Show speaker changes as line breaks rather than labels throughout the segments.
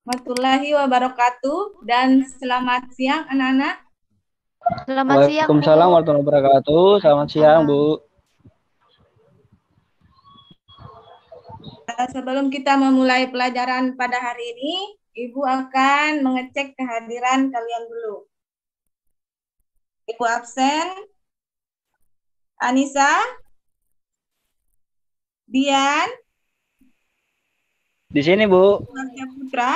warahmatullahi wabarakatuh, dan selamat siang anak-anak.
Selamat siang, Bu.
Waalaikumsalam warahmatullahi wabarakatuh. Selamat siang, Bu.
Sebelum kita memulai pelajaran pada hari ini, Ibu akan mengecek kehadiran kalian dulu. Ibu absen. Anissa, Dian,
Di sini, Bu.
Marcia Putra,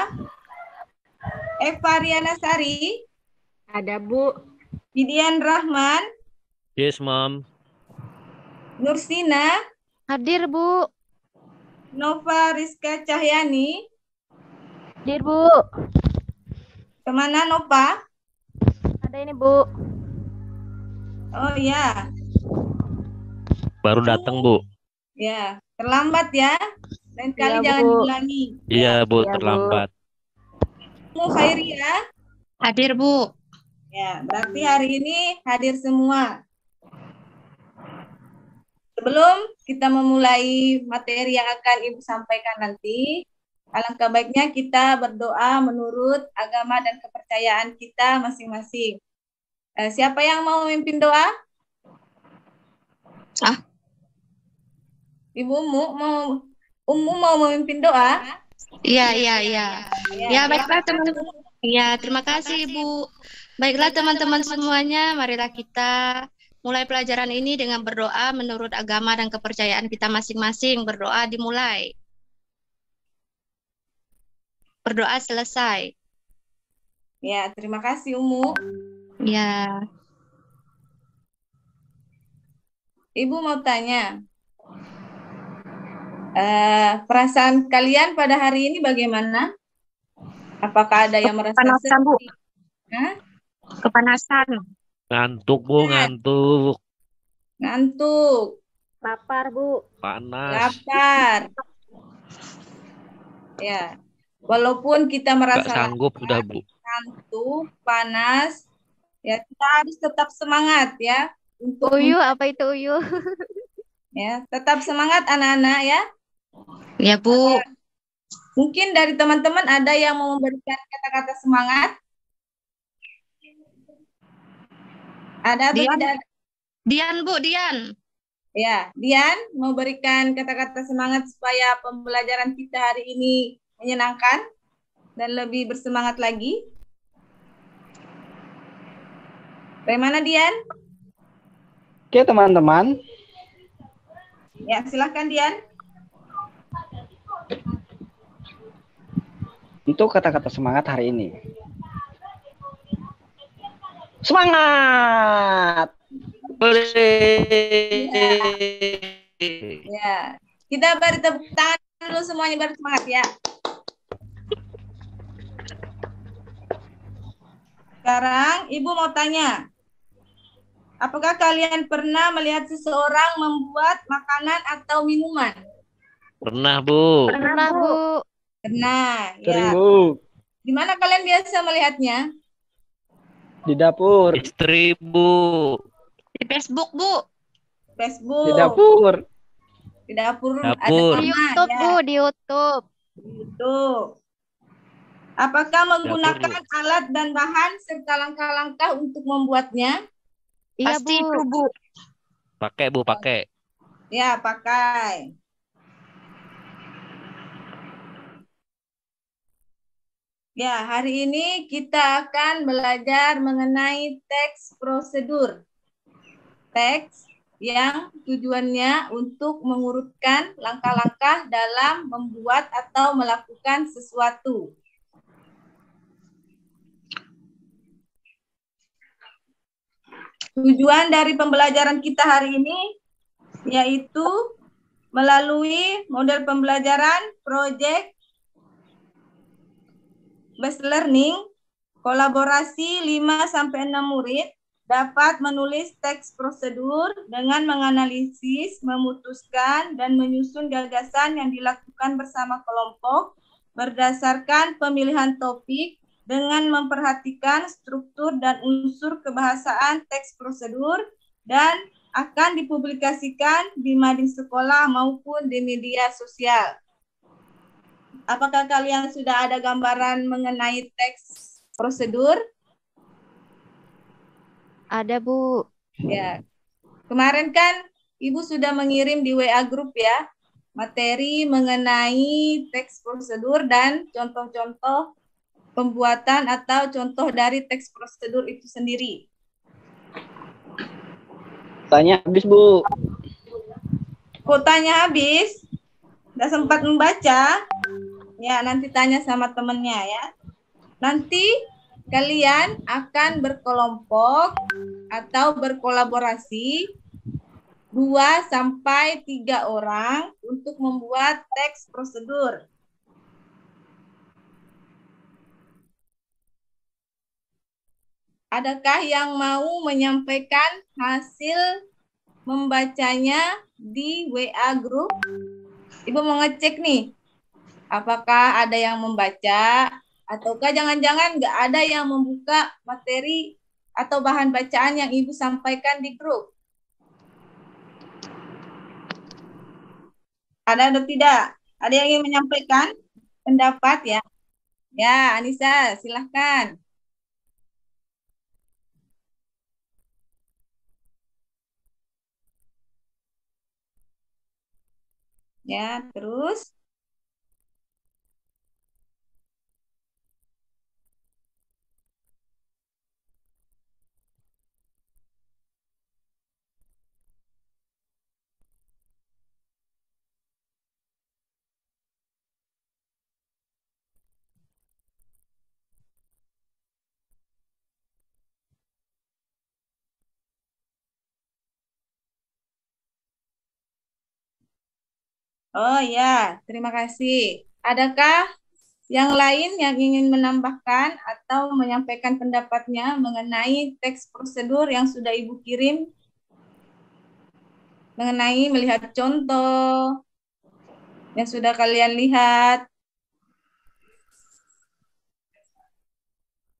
Eva Riana Sari,
Ada, Bu.
Didian Rahman,
Yes, Mom.
Nursina,
Hadir, Bu.
Nova Rizka Cahyani.
Hadir, Bu.
Kemana Nova?
Ada ini, Bu.
Oh ya,
Baru datang, Bu.
ya terlambat ya. Lain kali
Iya,
jangan
Bu.
diulangi.
Iya, Bu,
Iya, Bu.
terlambat.
Bu Khairia.
Hadir, Bu.
Ya, berarti hari ini hadir semua. Sebelum kita memulai materi yang akan Ibu sampaikan nanti, alangkah baiknya kita berdoa menurut agama dan kepercayaan kita masing-masing. Siapa yang mau memimpin doa? Ibu Umu mau memimpin doa?
Iya. Ya,
Ya,
baiklah teman-teman. Ya, terima kasih Ibu. Baiklah teman-teman semuanya, marilah kita mulai pelajaran ini dengan berdoa menurut agama dan kepercayaan kita masing-masing. Berdoa dimulai. Berdoa selesai.
Ya, terima kasih Umu.
Ya,
Ibu mau tanya, perasaan kalian pada hari ini bagaimana? Apakah ada yang merasa
Kepanasan, Bu.
sedih? Hah?
Kepanasan.
Ngantuk, Bu, ngantuk.
Ngantuk,
Lapar, Bu.
Panas.
lapar. Ya, walaupun kita
Nggak
merasa
sanggup sudah, Bu.
ngantuk, panas, ya kita harus tetap semangat ya untuk
Uyu, apa itu uyu?
ya tetap semangat anak-anak ya.
Ya, Bu.
Mungkin dari teman-teman ada yang mau memberikan kata-kata semangat? Ada atau
Dian.
tidak ada?
Dian, Bu, Dian.
Ya, Dian mau berikan kata-kata semangat supaya pembelajaran kita hari ini menyenangkan dan lebih bersemangat lagi. Bagaimana Dian?
Oke, teman-teman.
Ya, silahkan Dian.
Untuk kata-kata semangat hari ini. Semangat!
Ya, kita beri tepuk tangan dulu semuanya baru semangat ya. Sekarang Ibu mau tanya, apakah kalian pernah melihat seseorang membuat makanan atau minuman?
Pernah, Bu.
Pernah, Bu.
Pernah,
Sering,
ya.
Bu.
Di mana kalian biasa melihatnya?
Di dapur.
Istri, Bu.
Di Facebook, Bu.
Facebook.
Di dapur.
Di dapur.
Dapur.
Ada
Di
taman,
YouTube,
ya.
Bu. Di YouTube.
Di YouTube. Apakah menggunakan
Dapur,
alat dan bahan serta langkah-langkah untuk membuatnya?
Iya,
Pasti
Bu.
itu, Bu.
Pakai, Bu, pakai.
Ya, pakai. Ya, hari ini kita akan belajar mengenai teks prosedur. Teks yang tujuannya untuk mengurutkan langkah-langkah dalam membuat atau melakukan sesuatu. Tujuan dari pembelajaran kita hari ini yaitu melalui model pembelajaran project based learning, kolaborasi 5-6 murid dapat menulis teks prosedur dengan menganalisis, memutuskan, dan menyusun gagasan yang dilakukan bersama kelompok berdasarkan pemilihan topik dengan memperhatikan struktur dan unsur kebahasaan teks prosedur dan akan dipublikasikan di mading sekolah maupun di media sosial. Apakah kalian sudah ada gambaran mengenai teks prosedur?
Ada, Bu.
Ya. Kemarin kan Ibu sudah mengirim di WA grup ya, materi mengenai teks prosedur dan contoh-contoh pembuatan atau contoh dari teks prosedur itu sendiri.
Tanya habis, Bu.
Kuotanya habis? Nggak sempat membaca? Ya, nanti tanya sama temennya ya. Nanti kalian akan berkelompok atau berkolaborasi 2 sampai 3 orang untuk membuat teks prosedur. Adakah yang mau menyampaikan hasil membacanya di WA grup? Ibu mau ngecek nih, apakah ada yang membaca, ataukah jangan-jangan nggak ada yang membuka materi atau bahan bacaan yang Ibu sampaikan di grup? Ada atau tidak? Ada yang ingin menyampaikan pendapat ya? Ya, Anissa, silahkan. Ya, terus? Oh ya, terima kasih. Adakah yang lain yang ingin menambahkan atau menyampaikan pendapatnya mengenai teks prosedur yang sudah Ibu kirim? Mengenai melihat contoh yang sudah kalian lihat.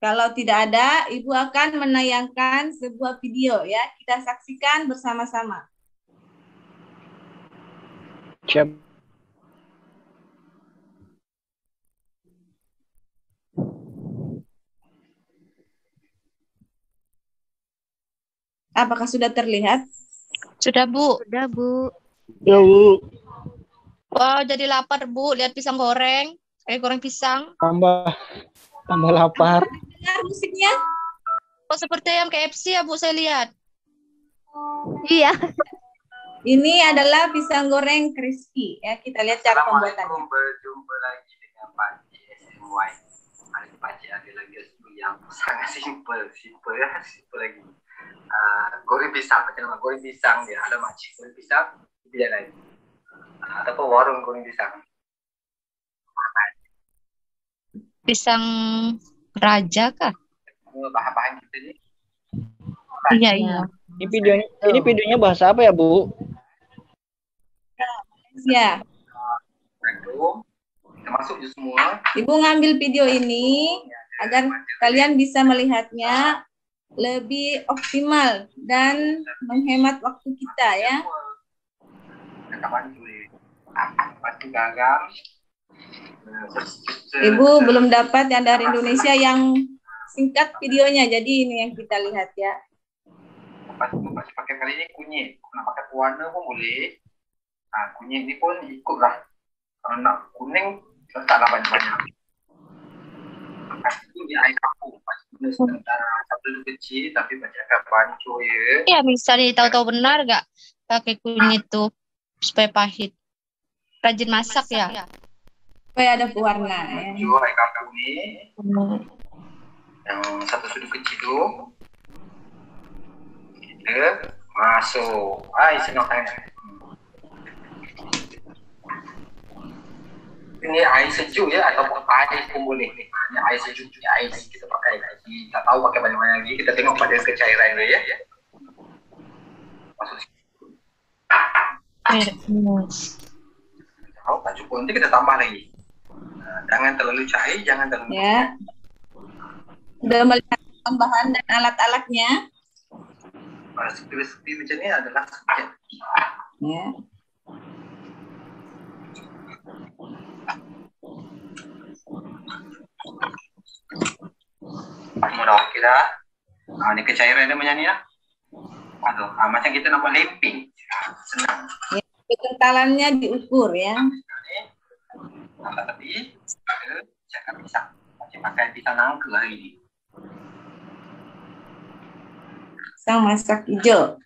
Kalau tidak ada, Ibu akan menayangkan sebuah video ya. Kita saksikan bersama-sama.
Siap.
Apakah sudah terlihat?
Sudah, Bu.
Udah, Bu.
Ya, Bu.
Wow, jadi lapar, Bu. Lihat pisang goreng. Goreng pisang.
Tambah lapar.
Dengar musiknya?
Oh, seperti ayam KFC ya, Bu, saya lihat.
Iya.
Ini adalah pisang goreng crispy ya. Kita lihat cara pembuatannya.
Berjumpa lagi dengan Panji SMY. Hari ini Panji ada lagi yang sangat simple lagi. Goreng pisang, macam nama goreng pisang dia. Ada macam goreng pisang, tidak lain. Ataupun warung goreng pisang.
Pisang raja kah?
Bahan-bahan kita ni.
Iya, iya.
Ini videonya bahasa apa ya, Bu?
Ya.
Kita masuk je semua.
Ibu ngambil video ini agar kalian bisa melihatnya lebih optimal dan menghemat waktu kita ya.
Bantu gagang.
Ibu belum dapat yang dari Indonesia yang singkat videonya, jadi ini yang kita lihat ya.
Pakai kali ini kunyit. Nak pakai pewarna pun boleh. Kunyit ni pun ikutlah. Kalau nak kuning, letaklah banyak-banyak. Itu ni air kapur. Guna satu kecil tapi banyakkan pancur ya.
Iya, bisa tahu-tahu benar gak pakai kunyit tuh supaya pahit. Rajin masak ya.
Supaya ada pewarna ya.
Pancur air kapur ni. Yang satu sudu kecil tu. Kita masuk. Senang tangan. Ini air sejuk ya ataupun air pun boleh. Ini air sejuk ni air yang kita pakai. Kita tak tahu pakai banyak-banyak lagi. Kita tengok pada kecairan dia ya. Masuk situ. Tahu tak cukup nanti kita tambah lagi. Jangan terlalu cair, jangan terlalu
Ya. Sudah melihat tambahan dan alat-alatnya.
Seperti macam ni adalah sekian.
Ya.
dah. Ini kecairan namanya nih ya. Aduh, macam kita nak buat lemping. Senang.
Ya, kekentalannya diukur ya.
Tambah tadi, jangan pisang. Masih pakai pisang nangka hari ini.
Pisang masak hijau.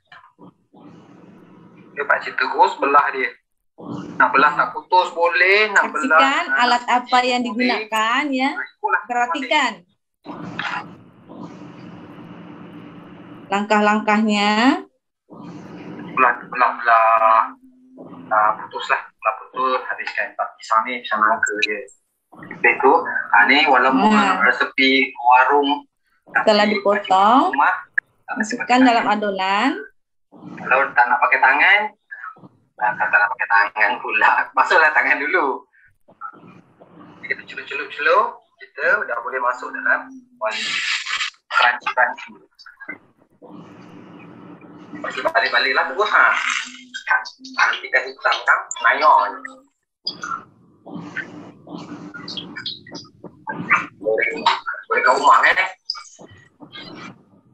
Dia pakcik terus belah dia. Nak belah tak putus boleh, nak belah.
Saksikan alat apa yang digunakan ya. Perhatikan langkah-langkahnya.
Belah. Putus lah. Belah putus. Habiskan pisang ni, pisang nangka dia. Lepas tu, ni walaupun resepi warung.
Setelah dipotong,
Rumah,
masukkan dalam adonan.
kalau tak nak pakai tangan, tak nak pakai tangan pula. Masuklah tangan dulu. Kita celup-celup, kita dah boleh masuk dalam crunchy. Masih balik-balik lah terus ha. Nanti kasih hitam nayon. Boleh ke rumah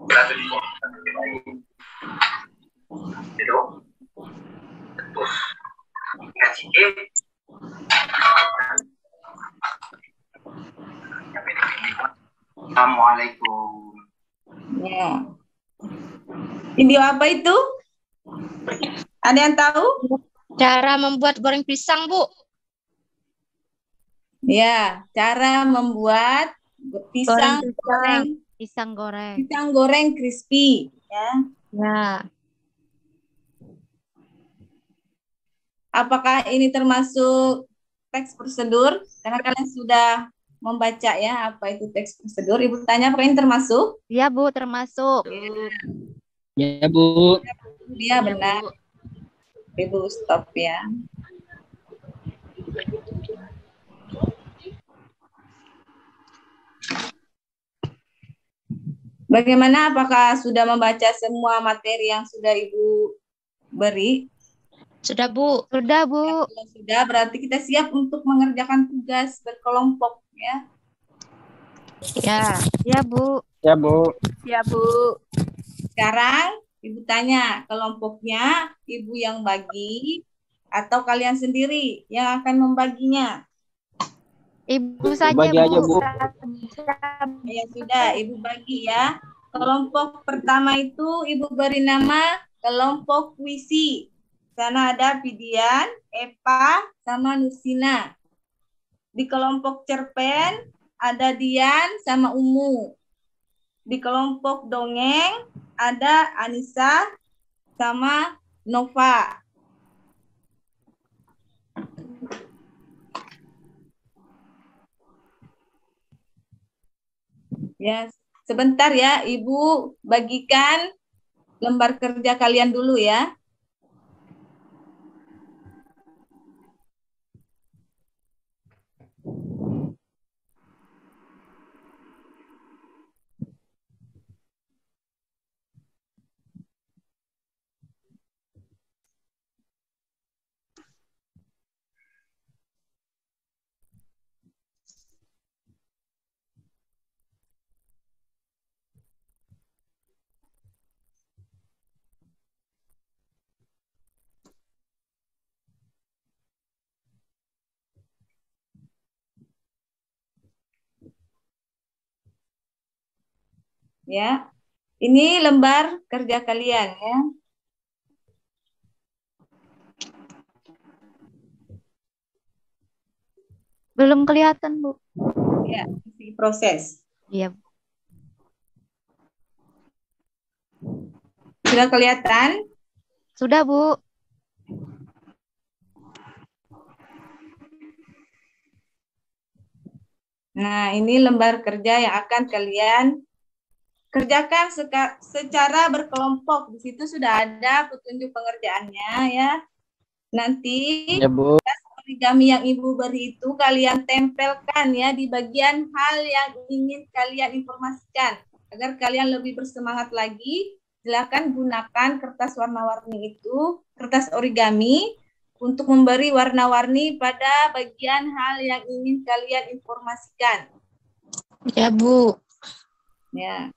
berada di rumah. Itu terus ingat sikit. Assalamualaikum.
Ya. Video apa itu? Ada yang tahu?
Cara membuat goreng pisang, Bu.
Ya, cara membuat pisang goreng,
Pisang goreng.
pisang goreng crispy ya.
Ya.
Apakah ini termasuk teks prosedur? Karena kalian sudah membaca ya apa itu teks prosedur. Ibu tanya apakah ini termasuk?
Ya, Bu, termasuk.
Ya, Bu.
Iya benar. Ibu stop ya. Bagaimana? Apakah sudah membaca semua materi yang sudah Ibu beri?
Sudah, Bu.
Sudah, Bu.
Kalau sudah, berarti kita siap untuk mengerjakan tugas berkelompok ya.
Ya.
Ya, Bu.
Ya, Bu.
Ya, Bu.
Sekarang Ibu tanya, kelompoknya Ibu yang bagi atau kalian sendiri yang akan membaginya?
Ibu saja,
Bagi aja, Bu.
Ya sudah, Ibu bagi ya. Kelompok pertama itu Ibu beri nama kelompok puisi. Sana ada Pidian, Epa, sama Nusina. Di kelompok cerpen ada Dian sama Umu. Di kelompok dongeng ada Anissa sama Nova. Ya, sebentar ya, Ibu bagikan lembar kerja kalian dulu ya. Ya, ini lembar kerja kalian ya.
Belum kelihatan, Bu.
Ya, masih proses.
Iya, Bu.
Sudah kelihatan?
Sudah, Bu.
Nah, ini lembar kerja yang akan kalian kerjakan secara berkelompok. Di situ sudah ada petunjuk pengerjaannya ya. Nanti
Ya, Bu.
origami yang Ibu beri itu kalian tempelkan ya di bagian hal yang ingin kalian informasikan. Agar kalian lebih bersemangat lagi, silakan gunakan kertas warna-warni itu, kertas origami, untuk memberi warna-warni pada bagian hal yang ingin kalian informasikan.
Ya, Bu.
Ya.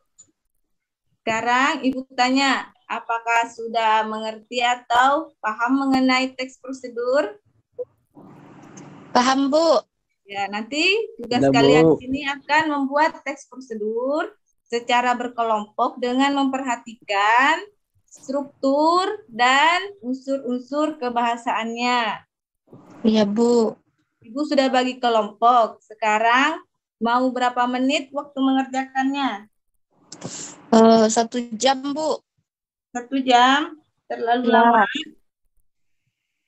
Sekarang Ibu tanya, apakah sudah mengerti atau paham mengenai teks prosedur?
Paham, Bu?
Ya, nanti tugas
Sudah,
kalian
Bu.
di sini akan membuat teks prosedur secara berkelompok dengan memperhatikan struktur dan unsur-unsur kebahasaannya.
Iya, Bu.
Ibu sudah bagi kelompok. Sekarang mau berapa menit waktu mengerjakannya?
1 jam, Bu.
1 jam? Terlalu
Ya.
lama.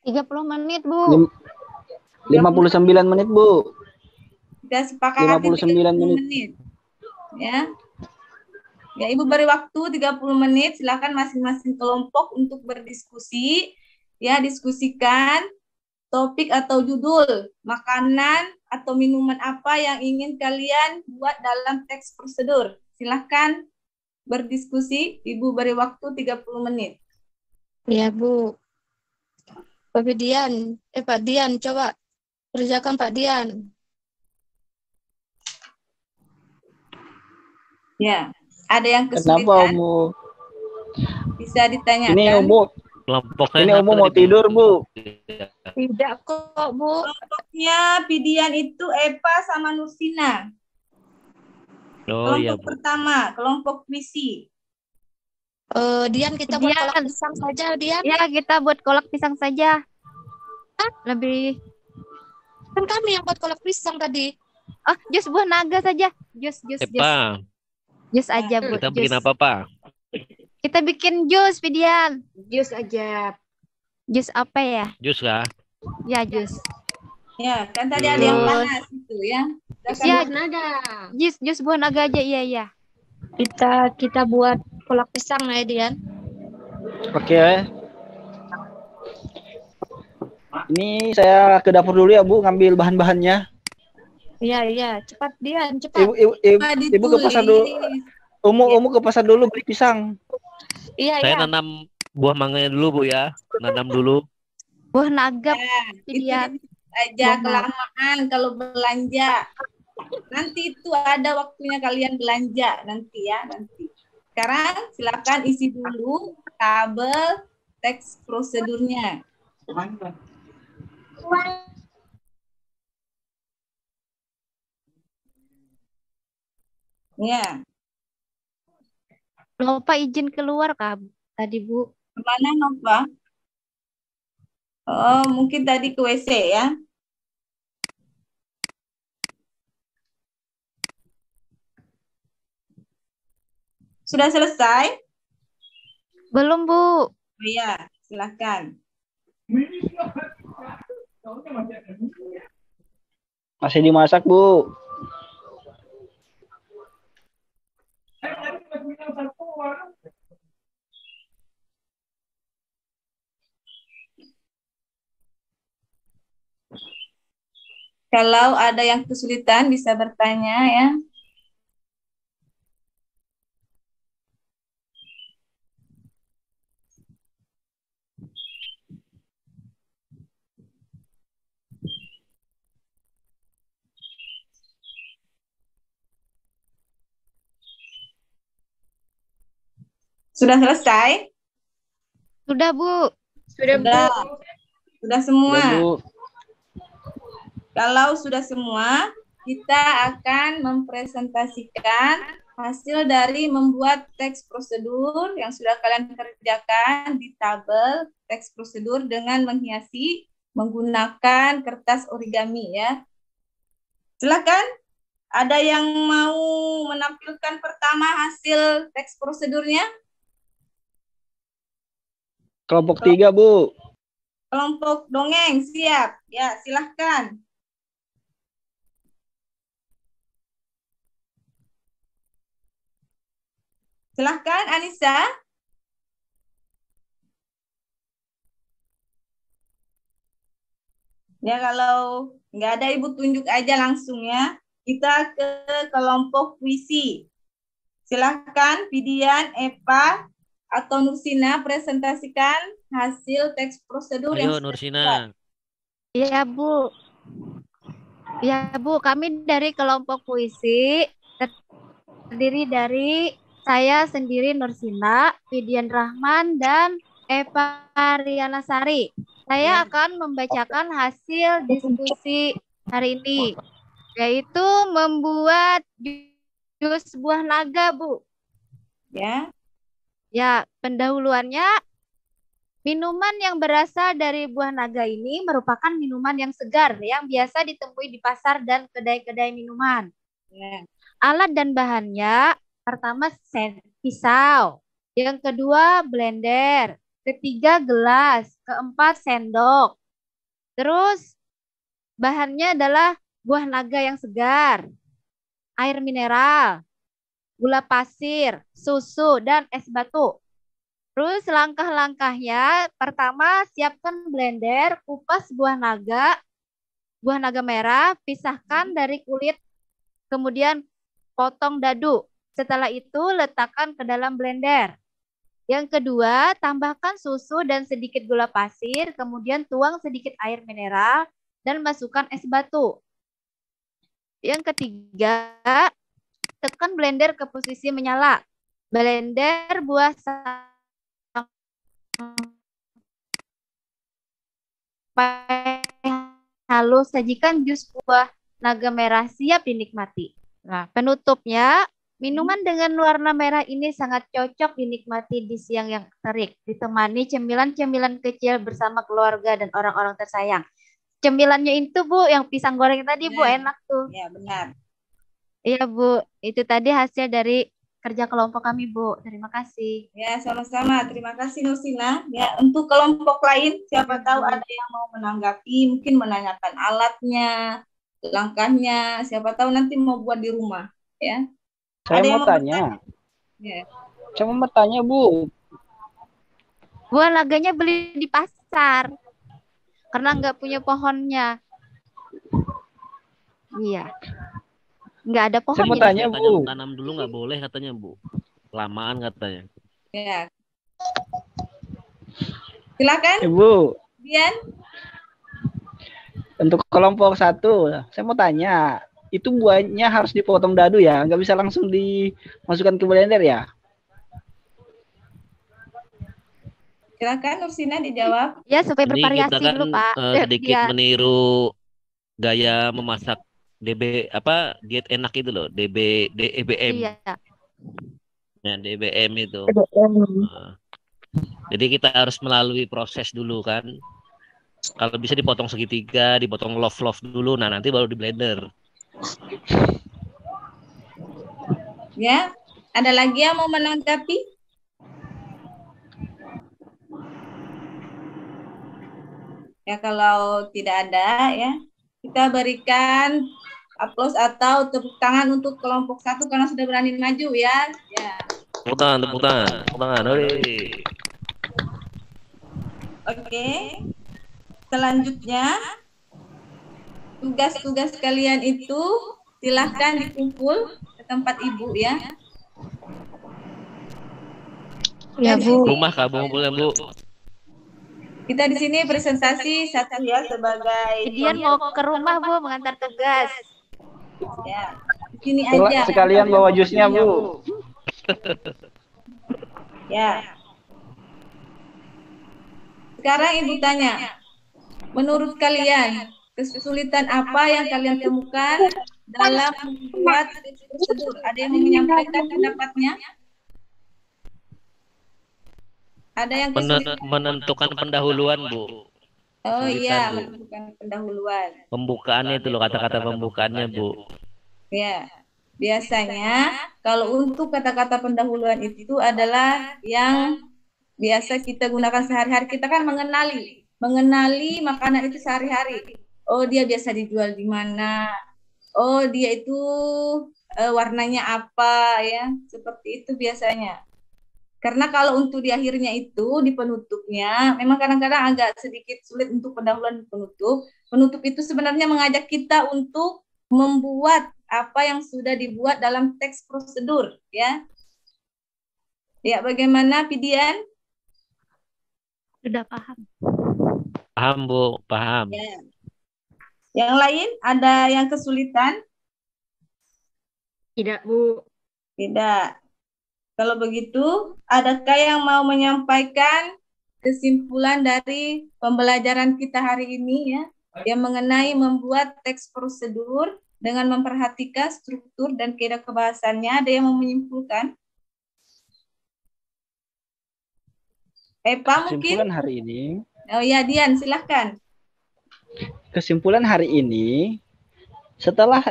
30 menit, Bu.
59 menit, Bu.
Kita sepakati
59 menit.
menit. Ya. Ya, Ibu beri waktu 30 menit. Silakan masing-masing kelompok untuk berdiskusi. Ya, diskusikan topik atau judul, makanan atau minuman apa yang ingin kalian buat dalam teks prosedur. Silakan berdiskusi. Ibu beri waktu 30 menit.
Iya, Bu. Pak Dian, coba kerjakan Pak Dian.
Ya, ada yang
Kenapa,
kesulitan?
Bu?
Bisa ditanyakan.
Ini Bu,
Kelompoknya
ini
satu
mau
tadi, Bu.
tidur, Bu.
Tidak kok, Bu.
Kelompoknya Pidian itu Epa sama Nursina.
Oh iya,
Kelompok
Bu.
pertama, kelompok puisi.
Dian, kita buat
Dian.
kolak pisang saja, Dian.
Ya, kita buat kolak pisang saja. Lebih.
Kan kami yang buat kolak pisang tadi.
Oh, jus buah naga saja. Jus.
Pak,
Jus aja, Bu.
kita
Jus.
bikin apa, Pak?
Kita bikin jus, Pidian.
Jus aja.
Jus apa ya?
Jus kah?
Ya, jus.
Ya, kan tadi ada yang
Jus.
panas itu ya. Silakan.
Ya,
Naga.
jus buah naga aja. Iya.
Kita buat kolak pisang ya, Dian.
Oke. Ini saya ke dapur dulu ya, Bu, ngambil bahan-bahannya.
Iya, cepat Dian, cepat.
Ibu ke pasar dulu. Umu ke pasar dulu beli pisang.
Iya.
Saya nanam buah mangganya dulu, Bu ya. Nanam dulu.
Buah naga,
Itu
Pidian.
aja kelamaan kalau belanja. Nanti itu ada waktunya kalian belanja nanti ya, nanti. Sekarang silakan isi dulu tabel teks prosedurnya. Ya,
Lupa izin keluar kah tadi, Bu?
kemana Nova? Oh, mungkin tadi ke WC ya. Sudah selesai?
Belum, Bu.
Oh, iya, silakan.
Masih dimasak, Bu.
Kalau ada yang kesulitan bisa bertanya ya. Sudah selesai?
Sudah, Bu.
Sudah, Bu.
Sudah semua.
Udah, Bu.
Kalau sudah semua, kita akan mempresentasikan hasil dari membuat teks prosedur yang sudah kalian kerjakan di tabel teks prosedur dengan menghiasi menggunakan kertas origami ya. Silakan, ada yang mau menampilkan pertama hasil teks prosedurnya?
Kelompok 3, Bu.
Kelompok dongeng, siap. Ya, silahkan. Silahkan, Anissa. Ya, kalau nggak ada, Ibu tunjuk aja langsung ya. Kita ke kelompok puisi. Silahkan, Pidian, Epa, atau Nursina presentasikan hasil teks prosedur
Ayo,
yang sudah
Nursina.
Iya, Bu. Ya, Bu, kami dari kelompok puisi terdiri dari Saya sendiri Nursina, Fidian Rahman, dan Eva Riana Sari. Saya akan membacakan hasil diskusi hari ini, yaitu membuat jus buah naga, Bu.
Ya.
Ya, pendahuluannya, minuman yang berasal dari buah naga ini merupakan minuman yang segar yang biasa ditemui di pasar dan kedai-kedai minuman.
Ya.
Alat dan bahannya, pertama pisau, yang kedua blender, ketiga gelas, keempat sendok. Terus bahannya adalah buah naga yang segar, air mineral, gula pasir, susu, dan es batu. Terus langkah-langkahnya, pertama siapkan blender, kupas buah naga merah, pisahkan dari kulit, kemudian potong dadu. Setelah itu letakkan ke dalam blender. Yang kedua, tambahkan susu dan sedikit gula pasir, kemudian tuang sedikit air mineral, dan masukkan es batu. Yang ketiga, tekan blender ke posisi menyala. Blender buah sampai halus, sajikan jus buah naga merah siap dinikmati. Nah, penutupnya, minuman dengan warna merah ini sangat cocok dinikmati di siang yang terik, ditemani cemilan-cemilan kecil bersama keluarga dan orang-orang tersayang. Cemilannya itu, Bu, yang pisang goreng tadi, Bu, enak tuh.
Ya, benar.
Iya, Bu. Itu tadi hasil dari kerja kelompok kami, Bu. Terima kasih.
Ya, sama-sama. Terima kasih, Nursina. Ya, untuk kelompok lain, siapa tahu ada yang mau menanggapi, mungkin menanyakan alatnya, langkahnya, siapa tahu nanti mau buat di rumah, ya.
Saya
Ada yang
mau tanya.
Ya.
Saya mau bertanya, Bu.
Buah naganya beli di pasar karena nggak punya pohonnya. Iya, nggak ada pohon.
Saya mau tanya, Bu.
Tanam dulu nggak boleh katanya, Bu. Lamaan katanya.
Ya. Silakan,
Ibu.
Dian.
Untuk kelompok 1, saya mau tanya, itu buahnya harus dipotong dadu ya? Nggak bisa langsung dimasukkan ke blender ya?
Silakan, Nursina dijawab.
Ya, supaya
Ini
bervariasi
kita kan
dulu, Pak.
sedikit
Iya.
meniru gaya memasak diet enak itu loh, DBM.
Iya.
Ya, DBM itu. Nah, jadi kita harus melalui proses dulu kan. Kalau bisa dipotong segitiga, dipotong love dulu, nah nanti baru di blender.
Ya, ada lagi yang mau menanggapi? Ya, kalau tidak ada, ya, kita berikan aplaus atau tepuk tangan untuk kelompok 1 karena sudah berani maju, ya. Ya.
Tepuk tangan. Hore.
Oke. Selanjutnya, tugas-tugas kalian itu silahkan dikumpul ke tempat Ibu, ya.
Ya, Bu.
Rumah kamu boleh, Bu.
Kita di sini presentasi satu ya sebagai
Dian mau ke rumah, Bu, mengantar tugas.
ya. Di sini aja.
Sekalian bawa jusnya, Bu.
Ya. Sekarang Ibu tanya, menurut kalian kesulitan apa yang kalian temukan dalam membuat prosedur? Ada yang mau menyampaikan pendapatnya? Ada yang kesulitan?
Menentukan pendahuluan, Bu.
Oh iya,
Bu.
menentukan pendahuluan.
Pembukaannya itu loh, kata-kata pembukaannya, Bu.
Ya, biasanya kalau untuk kata-kata pendahuluan itu adalah yang biasa kita gunakan sehari-hari. Kita kan mengenali makanan itu sehari-hari. Oh, dia biasa dijual di mana? Oh, dia itu warnanya apa, ya? Seperti itu biasanya. Karena kalau untuk di akhirnya itu, di penutupnya, memang kadang-kadang agak sedikit sulit untuk pendahuluan penutup. Penutup itu sebenarnya mengajak kita untuk membuat apa yang sudah dibuat dalam teks prosedur, ya. Ya, bagaimana, Fidian?
Sudah paham.
Paham, Bu, paham.
Ya. Yang lain, ada yang kesulitan?
Tidak, Bu.
Tidak. Kalau begitu, adakah yang mau menyampaikan kesimpulan dari pembelajaran kita hari ini ya, yang mengenai membuat teks prosedur dengan memperhatikan struktur dan kaidah kebahasannya? Ada yang mau menyimpulkan? Pak mungkin?
Kesimpulan hari ini.
Oh ya, Dian, silahkan.
Kesimpulan hari ini, setelah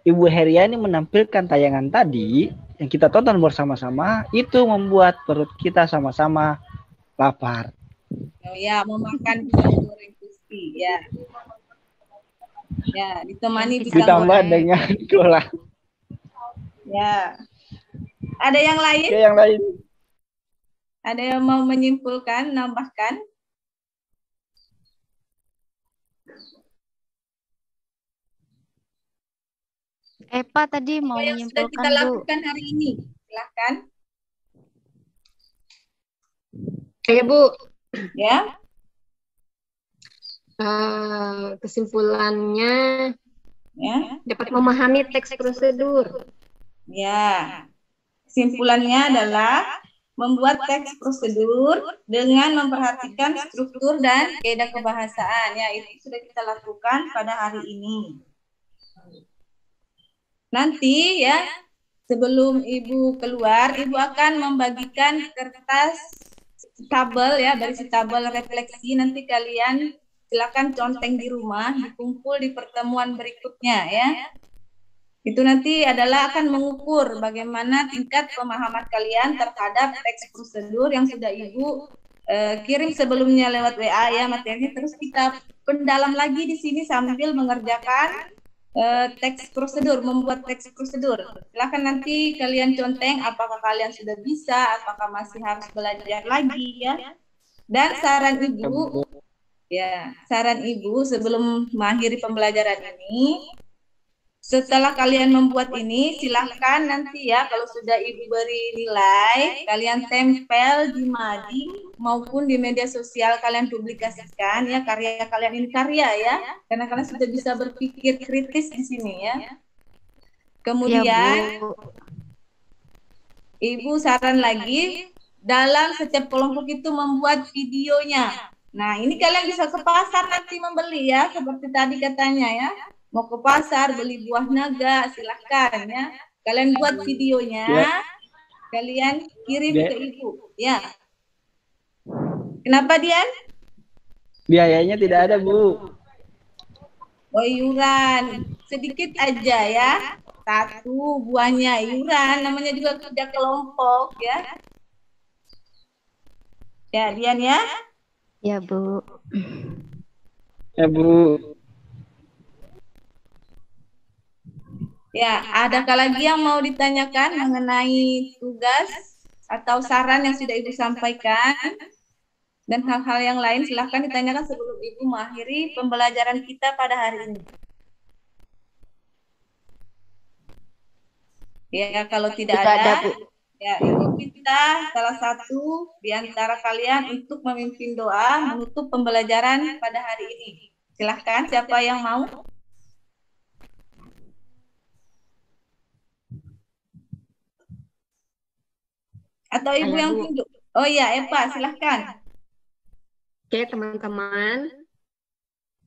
Ibu Heriani menampilkan tayangan tadi yang kita tonton bersama-sama, itu membuat perut kita sama-sama lapar.
Oh ya, memakan pisang goreng crispy ya. Ya, ditemani pisang
Ditambah
goreng.
dengan cola.
Ya. Ada yang lain?
Oke, yang lain.
Ada yang mau menyimpulkan, nambahkan?
Epa tadi mau
Apa yang sudah
menyimpulkan,
kita
Bu.
lakukan hari ini? Silahkan.
Ya, Bu.
Ya.
Kesimpulannya
Ya.
dapat memahami teks prosedur.
Ya. Kesimpulannya adalah membuat teks prosedur dengan memperhatikan struktur dan kaidah kebahasaan. Ya, itu sudah kita lakukan pada hari ini. Nanti ya, sebelum Ibu keluar, Ibu akan membagikan kertas tabel ya, berisi tabel refleksi. Nanti kalian silakan conteng di rumah, dikumpul di pertemuan berikutnya ya. Itu nanti adalah akan mengukur bagaimana tingkat pemahaman kalian terhadap teks prosedur yang sudah Ibu kirim sebelumnya lewat WA ya materinya. Terus kita pendalam lagi di sini sambil mengerjakan teks prosedur, membuat teks prosedur. Silakan nanti kalian conteng apakah kalian sudah bisa, apakah masih harus belajar lagi ya. Dan saran Ibu, ya saran Ibu sebelum mengakhiri pembelajaran ini, setelah kalian membuat ini, silahkan nanti ya kalau sudah Ibu beri nilai, kalian tempel di mading maupun di media sosial kalian publikasikan ya karya kalian ini karya ya, karena kalian sudah bisa berpikir kritis di sini ya. Kemudian
Ya, Bu.
Ibu saran lagi dalam setiap kelompok itu membuat videonya. Nah ini kalian bisa ke pasar nanti membeli ya, seperti tadi katanya ya. Mau ke pasar beli buah naga, silahkan ya. Kalian buat videonya, kalian kirim ke Ibu. Ya. Kenapa Dian?
Biayanya tidak ada, Bu.
Oh iuran, sedikit aja ya. 1 buahnya iuran, namanya juga kerja kelompok ya. Ya Dian ya.
Ya, Bu.
Ya, Bu.
Ya, adakah lagi yang mau ditanyakan mengenai tugas atau saran yang sudah Ibu sampaikan? Dan hal-hal yang lain silahkan ditanyakan sebelum Ibu mengakhiri pembelajaran kita pada hari ini. Ya, kalau tidak ada,
Bu.
ya Ibu minta salah satu di antara kalian untuk memimpin doa menutup pembelajaran pada hari ini. Silahkan, siapa yang mau? Atau Ibu
Saya,
yang
Bu.
tunjuk? Oh iya, Epa, silahkan.
Oke, teman-teman.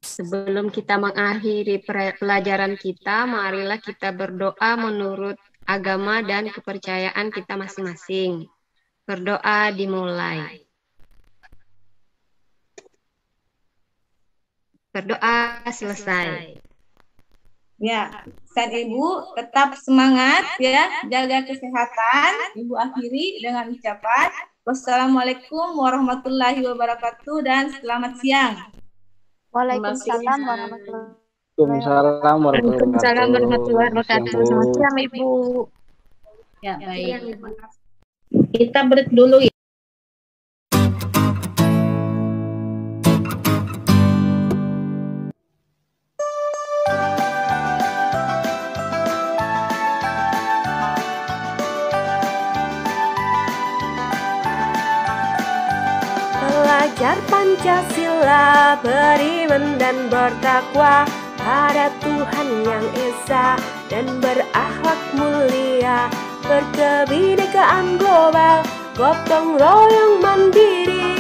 Sebelum kita mengakhiri pelajaran kita, marilah kita berdoa menurut agama dan kepercayaan kita masing-masing. Berdoa dimulai. Berdoa selesai.
Ya, San Ibu tetap semangat ya, jaga kesehatan. Ibu akhiri dengan ucapan wassalamualaikum warahmatullahi wabarakatuh dan selamat siang.
Waalaikumsalam warahmatullahi
Waalaikumsalam
Waalaikumsalam warahmatullahi wabarakatuh. Selamat siang, Ibu.
Ya, baik. Kita break dulu ya.
Belajar Pancasila, beriman dan bertakwa pada Tuhan Yang Esa dan berakhlak mulia. berkebinekaan global, gotong royong mandiri,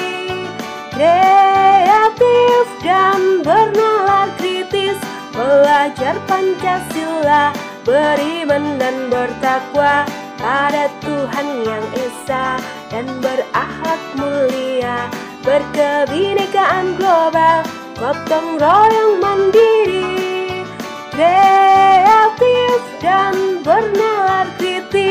kreatif dan bernalar kritis, belajar Pancasila, beriman dan bertakwa pada Tuhan Yang Esa dan berakhlak mulia, berkebinekaan global, gotong royong mandiri, kreatif dan bernalar kritis.